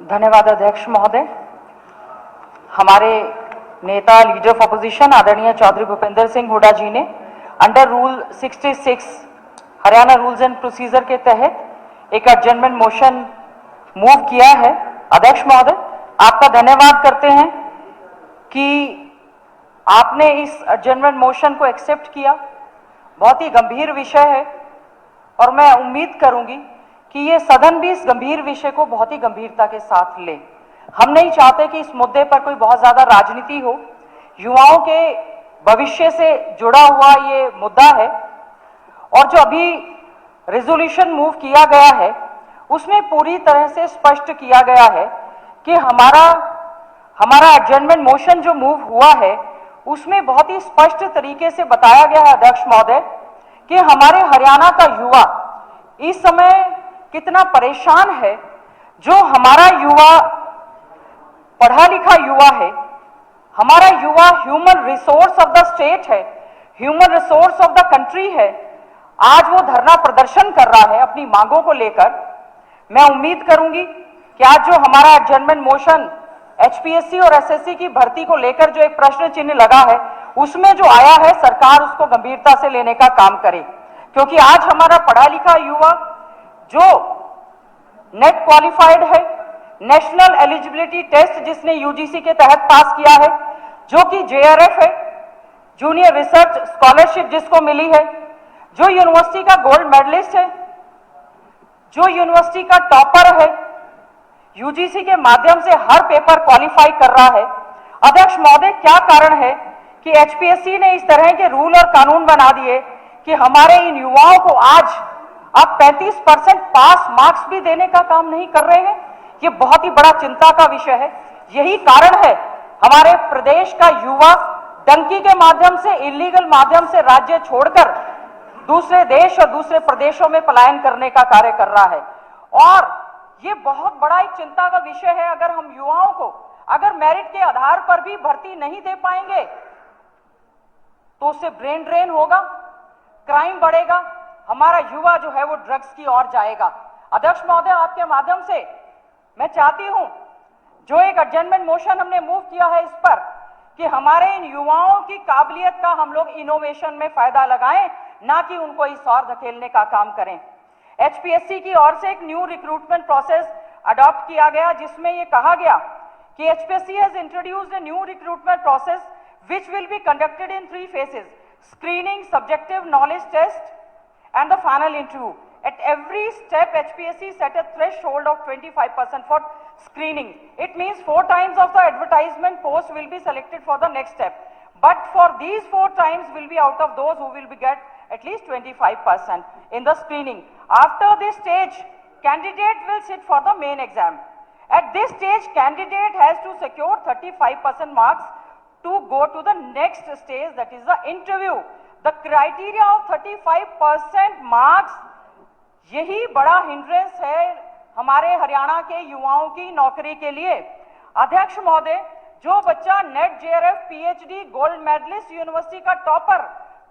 धन्यवाद अध्यक्ष महोदय। हमारे नेता लीडर ऑफ अपोजिशन आदरणीय चौधरी भूपेंद्र सिंह हुड्डा जी ने under rule 66 Haryana rules and procedure के तहत एक एडजर्नमेंट मोशन मूव किया है। अध्यक्ष महोदय, आपका धन्यवाद करते हैं कि आपने इस एडजर्नमेंट मोशन को एक्सेप्ट किया। बहुत ही गंभीर विषय है और मैं उम्मीद करूंगी कि ये सदन भी इस गंभीर विषय को बहुत ही गंभीरता के साथ ले। हम नहीं चाहते कि इस मुद्दे पर कोई बहुत ज्यादा राजनीति हो। युवाओं के भविष्य से जुड़ा हुआ ये मुद्दा है और जो अभी रेजोल्यूशन मूव किया गया है उसमें पूरी तरह से स्पष्ट किया गया है कि हमारा एडजर्नमेंट मोशन जो मूव हुआ है उसमें बहुत ही स्पष्ट तरीके से बताया गया है अध्यक्ष महोदय कि हमारे हरियाणा का युवा इस समय कितना परेशान है। जो हमारा युवा पढ़ा लिखा युवा है, हमारा युवा human resource of the state है, human resource of the country है। आज वो धरना प्रदर्शन कर रहा है अपनी मांगों को लेकर। मैं उम्मीद करूंगी कि आज जो हमारा एडजर्नमेंट मोशन एचपीएससी और एसएससी की भर्ती को लेकर जो एक प्रश्न चिन्ह लगा है उसमें जो आया है सरकार उसको गंभीरता से लेने का काम करे, क्योंकि आज हमारा पढ़ा लिखा युवा जो नेट क्वालिफाइड है, नेशनल एलिजिबिलिटी टेस्ट जिसने यूजीसी के तहत पास किया है, जो कि जेआरएफ है, जूनियर रिसर्च स्कॉलरशिप जिसको मिली है, जो यूनिवर्सिटी का गोल्ड मेडलिस्ट है, जो यूनिवर्सिटी का टॉपर है, यूजीसी के माध्यम से हर पेपर क्वालिफाई कर रहा है। अध्यक्ष महोदय, क्या कारण है कि एचपीएससी ने इस तरह के रूल और कानून बना दिए कि हमारे इन युवाओं को आज अब 35% पास मार्क्स भी देने का काम नहीं कर रहे हैं? ये बहुत ही बड़ा चिंता का विषय है। यही कारण है हमारे प्रदेश का युवा डंकी के माध्यम से, इलीगल माध्यम से राज्य छोड़कर दूसरे देश और दूसरे प्रदेशों में पलायन करने का कार्य कर रहा है। और ये बहुत बड़ा एक चिंता का विषय है। अगर हम युवाओं को अगर मेरिट के आधार पर भी भर्ती नहीं दे पाएंगे तो उससे ब्रेन ड्रेन होगा, क्राइम बढ़ेगा, हमारा युवा जो है वो ड्रग्स की ओर जाएगा। अध्यक्ष महोदय, आपके माध्यम से मैं चाहती हूं जो एक एडजर्नमेंट मोशन हमने मूव किया है इस पर कि हमारे इन युवाओं की काबिलियत का हम लोग इनोवेशन में फायदा लगाएं, ना कि उनको इस ओर धकेलने का काम करें। एचपीएससी की ओर से एक न्यू रिक्रूटमेंट प्रोसेस अडॉप्ट किया गया जिसमें यह कहा गया कि HPSC has introduced a new recruitment process which will be conducted in 3 phases: screening, subjective knowledge test and the final interview. At every step HPSC set a threshold of 25% for screening. It means 4 times of the advertisement post will be selected for the next step, but for these 4 times will be out of those who will be get at least 25% in the screening. After this stage, candidate will sit for the main exam. At this stage, candidate has to secure 35% marks to go to the next stage, that is the interview. The criteria of 35% marks यही बड़ा hindrance है हमारे हरियाणा के युवाओं की नौकरी के लिए। अध्यक्ष महोदय, जो बच्चा NET JRF PhD gold medalist university का टॉपर,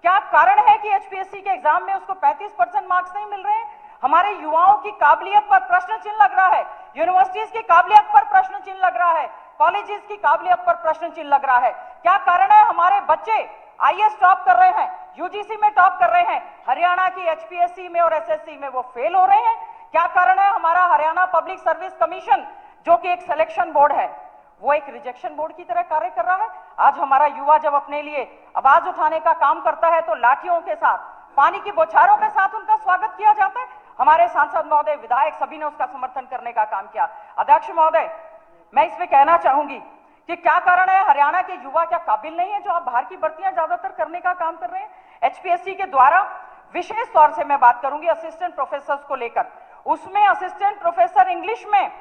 क्या कारण है कि एचपीएससी के एग्जाम में उसको 35% मार्क्स नहीं मिल रहे हैं? हमारे युवाओं की काबिलियत पर प्रश्न चिन्ह लग रहा है, यूनिवर्सिटीज की काबिलियत पर प्रश्न चिन्ह लग रहा है, कॉलेजेस की काबिलियत पर प्रश्न चिन्ह लग रहा है। क्या कारण है? हमारे बच्चे आईएएस टॉप कर रहे हैं, यूजीसी में टॉप कर रहे हैं, हरियाणा की एचपीएससी में और एसएससी में वो फेल हो रहे हैं। क्या कारण है? हमारा हरियाणा पब्लिक सर्विस कमीशन जो कि एक सिलेक्शन बोर्ड है वो एक रिजेक्शन बोर्ड की तरह कार्य कर रहा है। आज हमारा युवा जब अपने लिए आवाज उठाने का काम करता है तो लाठियों के साथ, पानी की बौछारों के साथ उनका स्वागत किया जाता है। हमारे सांसद महोदय, विधायक सभी ने उसका समर्थन करने का काम किया। अध्यक्ष महोदय, मैं इसमें कहना चाहूंगी कि क्या कारण है? हरियाणा के युवा क्या काबिल नहीं है जो आप बाहर की भर्तियां ज्यादातर करने का काम कर रहे हैं? एचपीएससी के द्वारा विशेष तौर से मैं बात करूंगी असिस्टेंट प्रोफेसर को लेकर। उसमें असिस्टेंट प्रोफेसर इंग्लिश में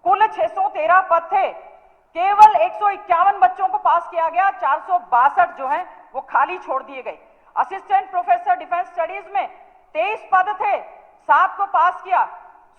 कुल 613 पद थे, केवल 151 बच्चों को पास किया गया, 462 जो हैं वो खाली छोड़ दिए गए। असिस्टेंट प्रोफेसर डिफेंस स्टडीज में 23 पद थे, 7 को पास किया,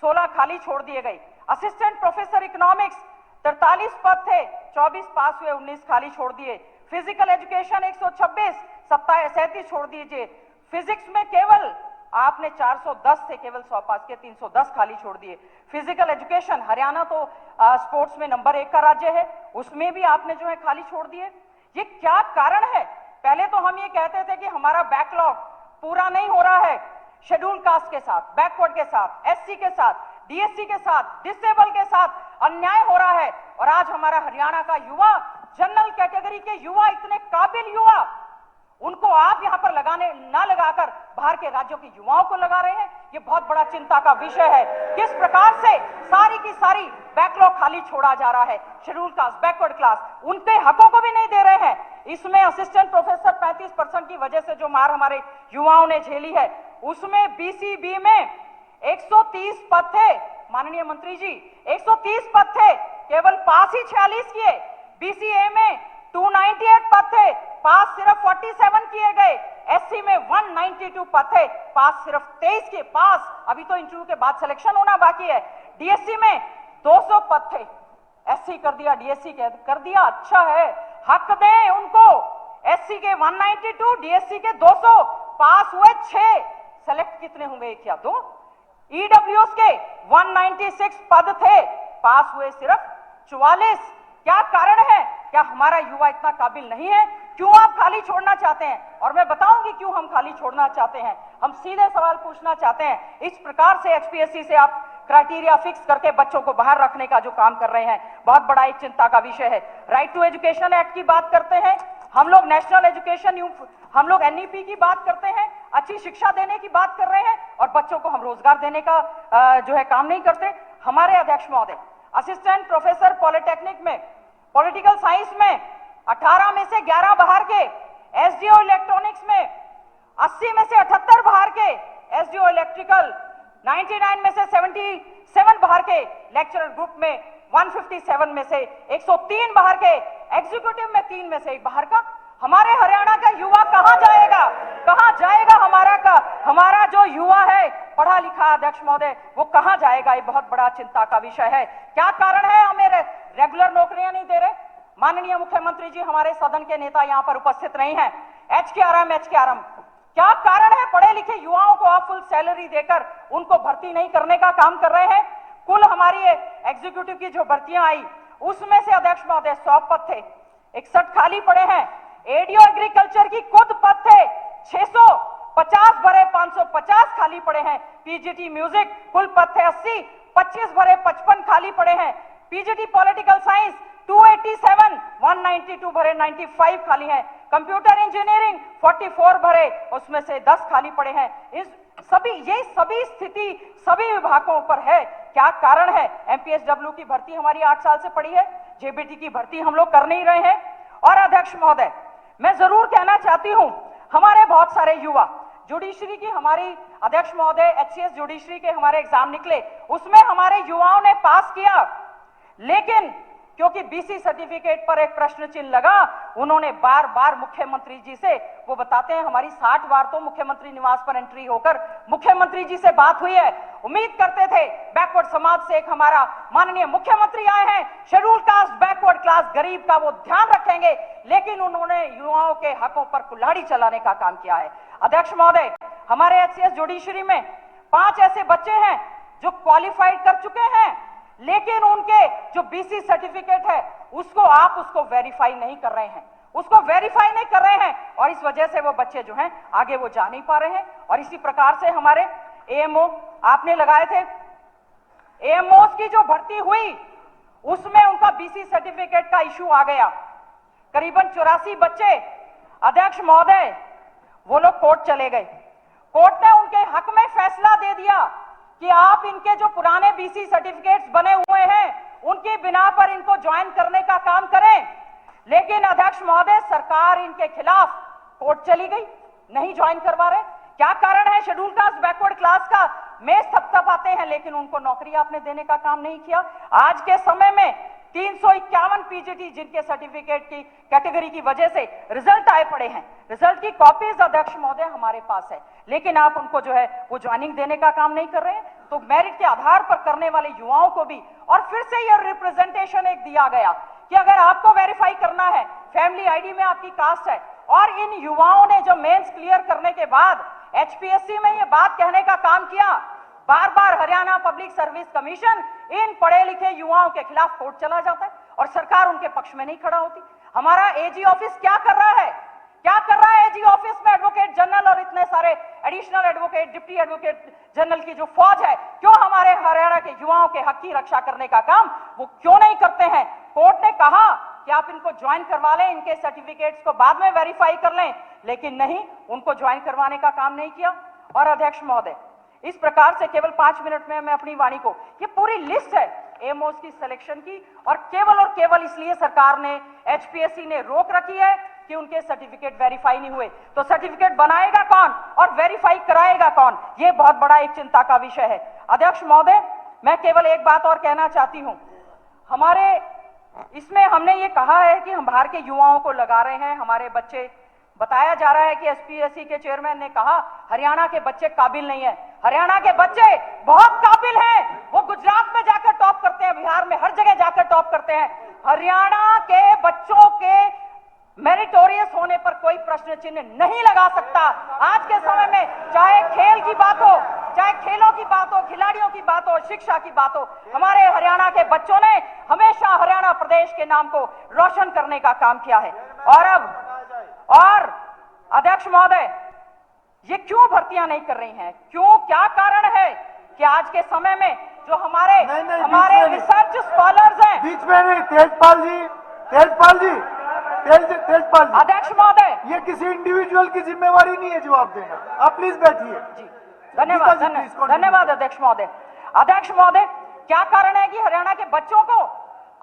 16 खाली छोड़ दिए गए। असिस्टेंट प्रोफेसर इकोनॉमिक्स 43 पद थे, 24 पास हुए, 19 खाली छोड़ दिए। फिजिकल एजुकेशन 126, 37 छोड़ दीजिए। फिजिक्स में केवल आपने 410 से केवल 100 पास किए, 310 खाली छोड़ दिए। फिजिकल एजुकेशन, हरियाणा तो स्पोर्ट्स में नंबर 1 का राज्य है, उसमें भी आपने जो है खाली छोड़ दिए। ये क्या कारण है? पहले तो हम ये कहते थे कि हमारा बैकलॉग पूरा नहीं हो रहा है, शेड्यूल कास्ट के साथ, बैकवर्ड के साथ, एससी के साथ, डीएससी के साथ, डिसेबल के साथ अन्याय हो रहा है। और आज हमारा हरियाणा का युवा, जनरल कैटेगरी के युवा, इतने काबिल युवा, उनको आप यहां पर ना लगाकर बाहर के राज्यों के युवाओं को लगा रहे हैं। ये बहुत बड़ा चिंता का विषय है। किस प्रकार से सारी की सारी बैकलॉग खाली छोड़ा जा रहा है, शेड्यूल कास्ट, बैकवर्ड क्लास, उनके हकों को भी नहीं दे रहे हैं। इसमें असिस्टेंट प्रोफेसर 35% की वजह से जो मार हमारे युवाओं ने झेली है, उसमें बीसीबी में 130 पद थे। माननीय मंत्री जी, 130 पद थे, केवल पास ही 46 किए। बीसीए में 298 पद थे, पास सिर्फ 47 किए गए। एससी में 192 पद थे, पास सिर्फ 23 के पास। अभी तो इंटरव्यू के बाद सिलेक्शन होना बाकी है। डीएससी में 200 पद थे, एससी कर दिया, डीएससी कर दिया। अच्छा है, हक दें उनको। एससी के 192, डीएससी के 200, पास हुए 6, सेलेक्ट कितने होंगे, 1 या 2? ईडब्ल्यूएस के 196 पद थे, पास हुए सिर्फ 44। क्या कारण है? क्या हमारा युवा इतना काबिल नहीं है? क्यों आप खाली छोड़ना चाहते हैं? और मैं बताऊंगी क्यों हम खाली छोड़ना चाहते हैं। हम सीधे सवाल पूछना चाहते हैं। इस प्रकार से एचपीएससी से आप क्राइटेरिया फिक्स करके बच्चों को बाहर रखने का जो काम कर रहे हैं, बहुत बड़ा एक चिंता का विषय है। राइट टू एजुकेशन एक्ट की बात करते हैं हम लोग, नेशनल एजुकेशन, हम लोग एनईपी की बात करते हैं, अच्छी शिक्षा देने की बात कर रहे हैं, और बच्चों को हम रोजगार देने का जो है काम नहीं करते। हमारे अध्यक्ष महोदय, असिस्टेंट प्रोफेसर पॉलिटेक्निक में, पॉलिटिकल साइंस में 18 में से 11 बाहर के, एसडीओ इलेक्ट्रॉनिक्स में 80 में से 78 बाहर के, एसडीओ इलेक्ट्रिकल 99 में से 77 बाहर के, लेक्चरर ग्रुप में 157 में से 103 बाहर के, एग्जीक्यूटिव में 3 में से 1 बाहर का। हमारे हरियाणा का युवा कहां जाएगा? कहां जाएगा हमारा जो युवा है पढ़ा लिखा, अध्यक्ष महोदय, वो कहां जाएगा? ये बहुत बड़ा चिंता का विषय है। क्या कारण है हमें रेगुलर नौकरियां नहीं दे रहे? माननीय मुख्यमंत्री जी, हमारे सदन के नेता यहां पर उपस्थित नहीं है। एचकेआरएम, क्या कारण है? पढ़े लिखे युवाओं को आप फुल सैलरी देकर उनको भर्ती नहीं करने का काम कर रहे हैं। कुल हमारी एग्जीक्यूटिव की जो भर्तियां आई, उसमें से अध्यक्ष महोदय 100 पद थे, 61 खाली पड़े हैं। एडीओ एग्रीकल्चर की खुद पद थे 650 भरे, 550 खाली पड़े हैं। पीजीटी म्यूजिक कुल पद थे 80, 25 भरे, 55 खाली पड़े हैं। पीजीटी पॉलिटिकल साइंस 287, 192 भरे, 95 खाली हैं। कंप्यूटर इंजीनियरिंग 44 भरे, उसमें से 10 खाली पड़े हैं। ये सभी स्थिति सभी विभागों पर है। क्या कारण है? एमपीएसडब्ल्यू की भर्ती हमारी 8 साल से पड़ी है, जेबीटी की भर्ती हम लोग कर नहीं रहे हैं। और अध्यक्ष महोदय, मैं जरूर कहना चाहती हूं, हमारे बहुत सारे युवा, जुडिशरी की हमारी अध्यक्ष महोदय, एचसीएस जुडिशरी के हमारे एग्जाम निकले, उसमें हमारे युवाओं ने पास किया, लेकिन क्योंकि बीसी सर्टिफिकेट पर एक प्रश्न चिन्ह लगा, उन्होंने बार बार मुख्यमंत्री जी से, वो बताते हैं हमारी 60 बार तो मुख्यमंत्री निवास पर एंट्री होकर मुख्यमंत्री जी से बात हुई है। उम्मीद करते थे बैकवर्ड समाज से एक हमारा माननीय मुख्यमंत्री आए हैं, शेड्यूल कास्ट, बैकवर्ड क्लास, गरीब का वो ध्यान रखेंगे, लेकिन उन्होंने युवाओं के हकों पर कुल्हाड़ी चलाने का काम किया है। अध्यक्ष महोदय, हमारे एचसीएस जुडिशरी में 5 ऐसे बच्चे हैं जो क्वालिफाइड कर चुके हैं, लेकिन उनके जो बीसी सर्टिफिकेट है उसको वेरीफाई नहीं कर रहे हैं, और इस वजह से वो बच्चे जो हैं आगे वो जा नहीं पा रहे हैं। और इसी प्रकार से हमारे एएमओ आपने लगाए थे, एएमओस की जो भर्ती हुई उसमें उनका बीसी सर्टिफिकेट का इश्यू आ गया, करीबन 84 बच्चे। अध्यक्ष महोदय, वो लोग कोर्ट चले गए, कोर्ट ने उनके हक में फैसला दे दिया कि आप इनके जो पुराने बीसी सर्टिफिकेट्स बने हुए हैं उनकी बिना पर इनको ज्वाइन करने का काम करें। लेकिन अध्यक्ष महोदय, सरकार इनके खिलाफ कोर्ट चली गई, नहीं ज्वाइन करवा रहे। क्या कारण है? शेड्यूल कास्ट, बैकवर्ड क्लास का मेज थपथपाते हैं, लेकिन उनको नौकरी आपने देने का काम नहीं किया। आज के समय में 351 पीजीटी जिनके सर्टिफिकेट की कैटेगरी की वजह से रिजल्ट आए पड़े हैं, रिजल्ट की कॉपीज अध्यक्ष महोदय हमारे पास है, लेकिन आप उनको जो है वो ज्वाइनिंग देने का काम नहीं कर रहे हैं। तो मेरिट के आधार पर करने वाले युवाओं को भी, और फिर से यह रिप्रेजेंटेशन एक दिया गया कि अगर आपको वेरीफाई करना है, फैमिली आईडी में आपकी कास्ट है, और इन युवाओं ने जो मेंस क्लियर करने के बाद एचपीएससी में ये बात कहने का काम किया, बार बार हरियाणा पब्लिक सर्विस कमीशन इन पढ़े लिखे युवाओं के खिलाफ कोर्ट चला जाता है और सरकार उनके पक्ष में नहीं खड़ा होती। हमारा एजी ऑफिस क्या कर रहा है? क्या कर रहा है एजी ऑफिस में? एडवोकेट जनरल और इतने सारे additional advocate, deputy advocate general की जो फौज है, क्यों हमारे हरियाणा के युवाओं के हक की रक्षा करने का काम वो क्यों नहीं करते हैं? कोर्ट ने कहा कि आप इनको ज्वाइन करवा लें, इनके सर्टिफिकेट्स को बाद में वेरीफाई कर लें, लेकिन नहीं, उनको ज्वाइन करवाने का काम नहीं किया। और अध्यक्ष महोदय, इस प्रकार से केवल 5 मिनट में मैं अपनी वाणी को, ये पूरी लिस्ट है एमओस की सिलेक्शन की, और केवल इसलिए सरकार ने, एचपीएससी ने रोक रखी है कि उनके सर्टिफिकेट वेरीफाई नहीं हुए। तो सर्टिफिकेट बनाएगा कौन और वेरीफाई कराएगा कौन? ये बहुत बड़ा एक चिंता का विषय है। अध्यक्ष महोदय, मैं केवल एक बात और कहना चाहती हूं, हमारे इसमें हमने ये कहा है कि हम बाहर के युवाओं को लगा रहे हैं, हमारे बच्चे, बताया जा रहा है कि एसपीएससी के चेयरमैन ने कहा हरियाणा के बच्चे काबिल नहीं है। हरियाणा के बच्चे बहुत काबिल हैं, वो गुजरात में जाकर टॉप करते हैं, बिहार में हर जगह जाकर टॉप करते हैं। हरियाणा के बच्चों के मेरिटोरियस होने पर कोई प्रश्न चिन्ह नहीं लगा सकता। आज के समय में चाहे खेल की बात हो, चाहे खेलों की बात हो, खिलाड़ियों की बात हो, शिक्षा की बात हो, हमारे हरियाणा के बच्चों ने हमेशा हरियाणा प्रदेश के नाम को रोशन करने का काम किया है। और अध्यक्ष महोदय, ये क्यों भर्तियां नहीं कर रही हैं? क्यों, क्या कारण है कि आज के समय में जो हमारे रिसर्च स्कॉलर्स हैं, बीच में नहीं, तेजपाल जी, अध्यक्ष महोदय, ये किसी इंडिविजुअल की जिम्मेवारी नहीं है जवाब देना, आप प्लीज बैठिए। जी, धन्यवाद अध्यक्ष महोदय। अध्यक्ष महोदय, क्या कारण है कि हरियाणा के बच्चों को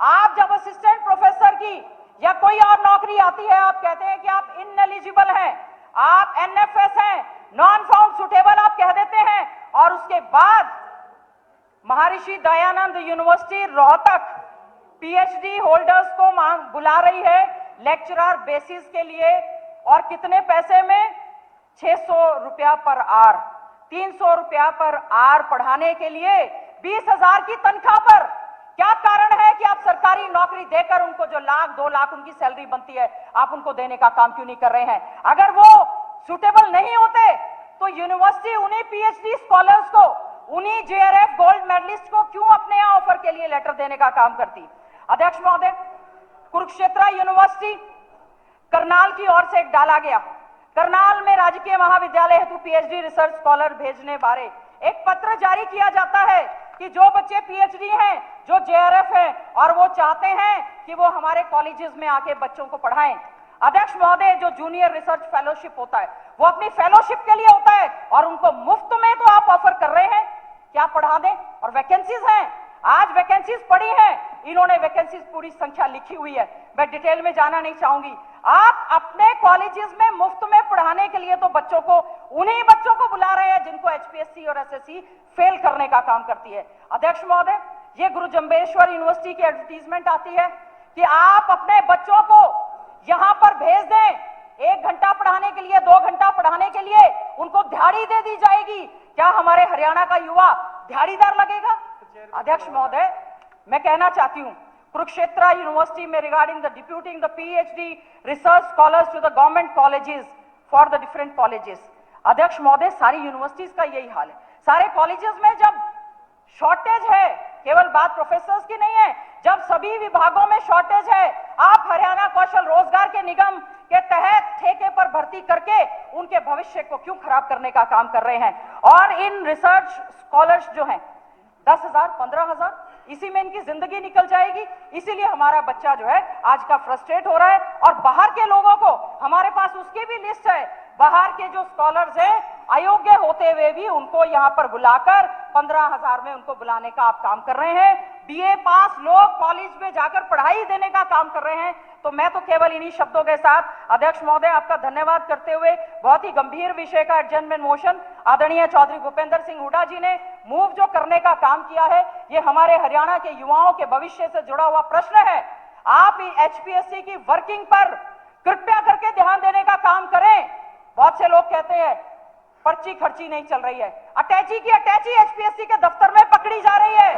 आप जब असिस्टेंट प्रोफेसर की या कोई और नौकरी आती है, आप कहते हैं कि आप इनएलिजिबल हैं, आप एनएफएस हैं, नॉन फाउंड सुटेबल आप कह देते हैं, और उसके बाद Maharshi Dayanand university Rohtak PhD holders को बुला रही है लेक्चरर बेसिस के लिए, और कितने पैसे में? 600 रुपया पर आवर, 300 रुपया पर आवर पढ़ाने के लिए 20,000 की तनख्वाह पर। क्या कारण है कि आप सरकारी नौकरी देकर उनको जो 1-2 लाख उनकी सैलरी बनती है, आप उनको देने का काम क्यों नहीं कर रहे हैं? अगर वो सुटेबल नहीं होते तो यूनिवर्सिटी उन्हीं पीएचडी स्कॉलर्स को, उन्हीं जेआरएफ गोल्ड मेडलिस्ट को क्यों अपने यहां ऑफर के लिए लेटर देने का काम करती? अध्यक्ष महोदय, कुरुक्षेत्र यूनिवर्सिटी करनाल की ओर से डाला गया, करनाल में राजकीय महाविद्यालय हेतु पीएचडी रिसर्च स्कॉलर भेजने बारे एक पत्र जारी किया जाता है कि जो बच्चे पीएचडी हैं, जो जेआरएफ हैं, और वो चाहते हैं कि वो हमारे कॉलेजेस में आके बच्चों को पढ़ाएं। अध्यक्ष महोदय, जो जूनियर रिसर्च फेलोशिप होता है वो अपनी फेलोशिप के लिए होता है, और उनको मुफ्त में तो आप ऑफर कर रहे हैं, क्या पढ़ा दें? और वैकेंसीज हैं, आज वैकेंसीज पड़ी हैं, इन्होंने वैकेंसीज पूरी संख्या लिखी हुई है, मैं डिटेल में जाना नहीं चाहूंगी। आप अपने कॉलेजेस में मुफ्त में पढ़ाने के लिए तो बच्चों को, उन्हीं बच्चों को बुला रहे हैं जिनको एचपीएससी और एसएससी फेल करने का काम करती है। अध्यक्ष महोदय, ये गुरु जम्बेश्वर यूनिवर्सिटी की एडवर्टीजमेंट आती है कि आप अपने बच्चों को यहां पर भेज दें, 1 घंटा पढ़ाने के लिए, 2 घंटा पढ़ाने के लिए उनको दिहाड़ी दे दी जाएगी। क्या हमारे हरियाणा का युवा दिहाड़ीदार लगेगा? अध्यक्ष महोदय, मैं कहना चाहती हूं, कुरुक्षेत्र यूनिवर्सिटी में regarding the deputing the PhD research scholars to the government colleges for the different colleges. अध्यक्ष महोदय, सारी यूनिवर्सिटीज का यही हाल है, सारे कॉलेजेस में जब शॉर्टेज है, केवल बात प्रोफेसर्स की नहीं है, जब सभी विभागों में शॉर्टेज है, आप हरियाणा कौशल रोजगार के निगम के तहत ठेके पर भर्ती करके उनके भविष्य को क्यों खराब करने का काम कर रहे हैं? और इन रिसर्च स्कॉलर्स जो हैं 10,000, 15,000, इसी में इनकी जिंदगी निकल जाएगी। इसीलिए हमारा बच्चा जो है आज का फ्रस्ट्रेट हो रहा है, और बाहर के लोगों को, हमारे पास उसकी भी लिस्ट है, बाहर के जो स्कॉलर्स हैं अयोग्य होते हुए भी उनको यहां पर बुलाकर 15,000 में उनको बुलाने का आप काम कर रहे हैं। बीए पास लोग कॉलेज में जाकर पढ़ाई देने का काम कर रहे हैं। तो मैं तो केवल इन्हीं शब्दों के साथ अध्यक्ष महोदय आपका धन्यवाद करते हुए, बहुत ही गंभीर विषय का एडजर्नमेंट मोशन आदरणीय चौधरी भूपेंद्र सिंह हुड्डा जी ने मूव जो करने का काम किया है, ये हमारे हरियाणा के युवाओं के भविष्य से जुड़ा हुआ प्रश्न है। आप एचपीएससी की वर्किंग पर कृपया करके ध्यान देने का काम करें। बहुत से लोग कहते हैं पर्ची खर्ची नहीं चल रही है, अटैची की अटैची एचपीएससी के दफ्तर में पकड़ी जा रही है,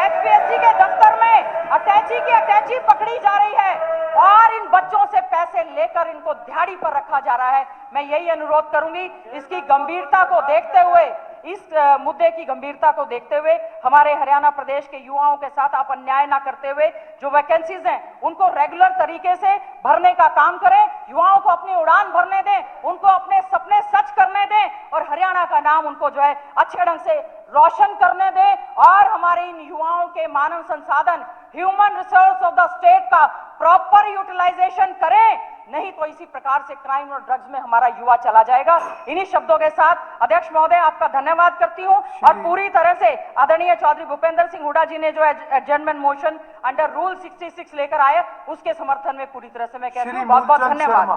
एचपीएससी के दफ्तर में अटैची की अटैची पकड़ी जा रही है, और इन बच्चों से पैसे लेकर इनको दिहाड़ी पर रखा जा रहा है। मैं यही अनुरोध करूंगी, इसकी गंभीरता को देखते हुए, इस मुद्दे की गंभीरता को देखते हुए हमारे हरियाणा प्रदेश के युवाओं के साथ आप अन्याय ना करते हुए जो वैकेंसीज हैं उनको रेगुलर तरीके से भरने का काम करें, युवाओं को अपनी उड़ान भरने दें, उनको अपने सपने सच करने दें और हरियाणा का नाम उनको जो है अच्छे ढंग से रोशन करने दें और हमारे इन युवाओं के मानव संसाधन, human resource of the state का प्रॉपर यूटिलाइजेशन करें, नहीं तो इसी प्रकार से क्राइम और ड्रग्स में हमारा युवा चला जाएगा। इन्हीं शब्दों के साथ अध्यक्ष महोदय आपका धन्यवाद करती हूं और पूरी तरह से आदरणीय चौधरी भूपेंद्र सिंह हुड्डा जी ने जो एडजर्नमेंट मोशन अंडर रूल 66 लेकर आए उसके समर्थन में पूरी तरह से मैं कहती हूं बहुत बहुत धन्यवाद।